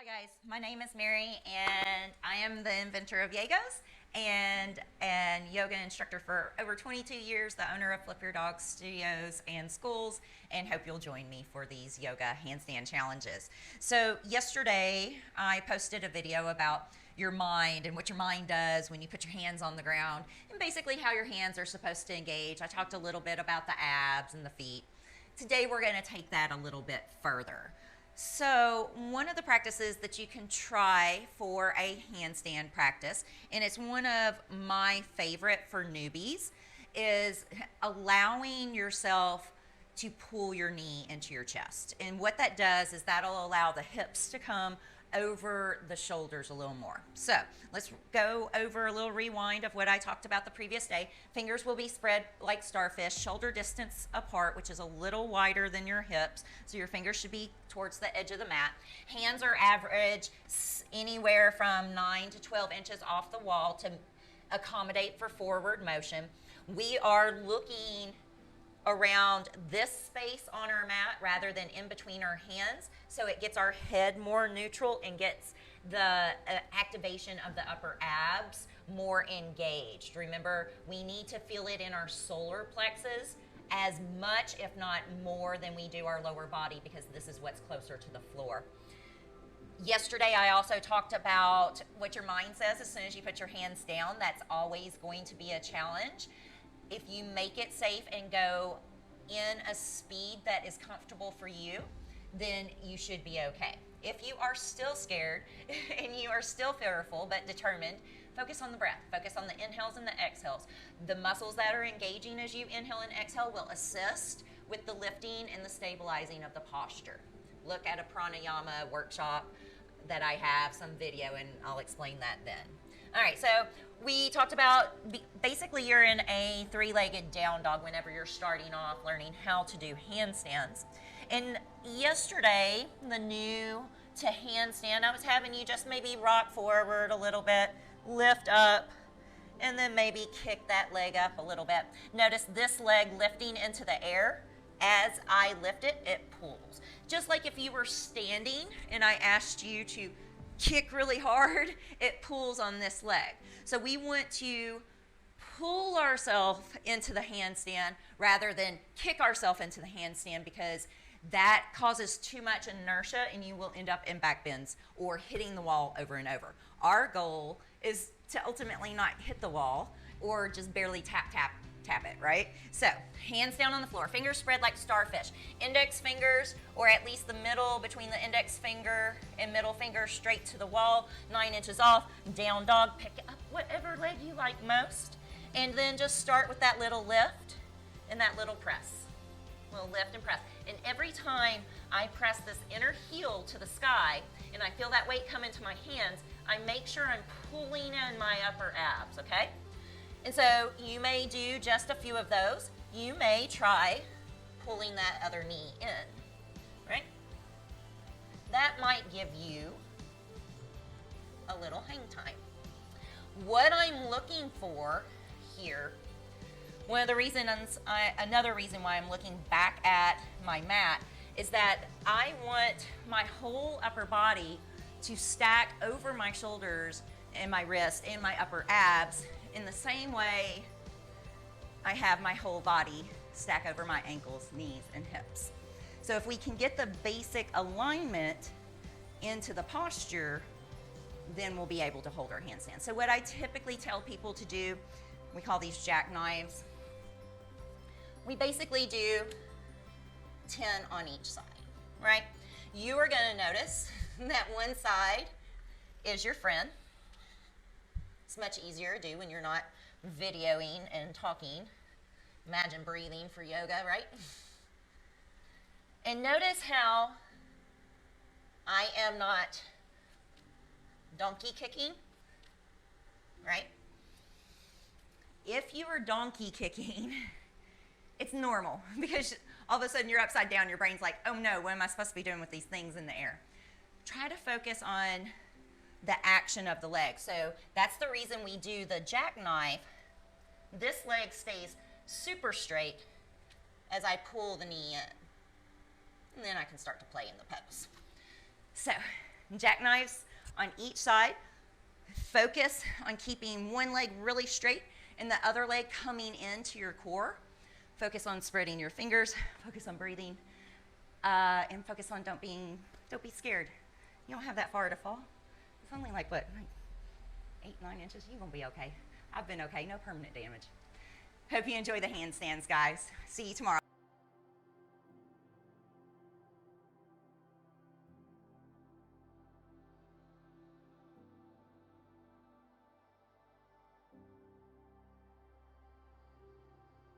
Hi guys, my name is Mary and I am the inventor of Yegos and yoga instructor for over 22 years, the owner of Flip Your Dog Studios and Schools, and hope you'll join me for these yoga handstand challenges. So yesterday I posted a video about your mind and what your mind does when you put your hands on the ground and basically how your hands are supposed to engage. I talked a little bit about the abs and the feet. Today we're going to take that a little bit further. So one of the practices that you can try for a handstand practice, and it's one of my favorite for newbies, is allowing yourself to pull your knee into your chest. And what that does is that'll allow the hips to come over the shoulders a little more. So let's go over a little rewind of what I talked about the previous day. Fingers will be spread like starfish, shoulder distance apart, which is a little wider than your hips. So your fingers should be towards the edge of the mat. Hands are average anywhere from 9 to 12 inches off the wall to accommodate for forward motion. We are looking around this space on our mat rather than in between our hands, so it gets our head more neutral and gets the activation of the upper abs more engaged. Remember, we need to feel it in our solar plexus as much, if not more, than we do our lower body, because this is what's closer to the floor. Yesterday, I also talked about what your mind says as soon as you put your hands down. That's always going to be a challenge. If you make it safe and go in a speed that is comfortable for you, then you should be okay. If you are still scared and you are still fearful but determined, focus on the breath. Focus on the inhales and the exhales. The muscles that are engaging as you inhale and exhale will assist with the lifting and the stabilizing of the posture. Look at a pranayama workshop that I have, some video, and I'll explain that then. All right, so we talked about basically you're in a three-legged down dog whenever you're starting off learning how to do handstands. And yesterday, the new to handstand, I was having you just maybe rock forward a little bit, lift up, and then maybe kick that leg up a little bit. Notice this leg lifting into the air. As I lift it, it pulls. Just like if you were standing and I asked you to kick really hard, it pulls on this leg. So we want to pull ourselves into the handstand rather than kick ourselves into the handstand, because that causes too much inertia and you will end up in back bends or hitting the wall over and over. Our goal is to ultimately not hit the wall or just barely tap it, right? So hands down on the floor, fingers spread like starfish. Index fingers, or at least the middle between the index finger and middle finger, straight to the wall, 9 inches off, down dog. Pick up whatever leg you like most, and then just start with that little lift and that little press. Little lift and press. And every time I press this inner heel to the sky and I feel that weight come into my hands, I make sure I'm pulling in my upper abs, okay? And so you may do just a few of those. You may try pulling that other knee in, right? That might give you a little hang time. What I'm looking for here, one of the reasons, another reason why I'm looking back at my mat is that I want my whole upper body to stack over my shoulders and my wrist and my upper abs in the same way I have my whole body stack over my ankles, knees, and hips. So if we can get the basic alignment into the posture, then we'll be able to hold our handstand. So what I typically tell people to do, we call these jackknives. We basically do 10 on each side, right? You are gonna notice that one side is your friend. It's much easier to do when you're not videoing and talking. Imagine breathing for yoga, right? And notice how I am not donkey kicking, right? If you are donkey kicking, it's normal, because all of a sudden you're upside down, your brain's like, oh no, what am I supposed to be doing with these things in the air? Try to focus on the action of the leg. So that's the reason we do the jackknife. This leg stays super straight as I pull the knee in. And then I can start to play in the pose. So jackknives on each side. Focus on keeping one leg really straight and the other leg coming into your core. Focus on spreading your fingers, focus on breathing, and focus on don't be scared. You don't have that far to fall. It's only like what, like 8-9 inches? You're gonna be okay. I've been okay, no permanent damage. Hope you enjoy the handstands, guys. See you tomorrow.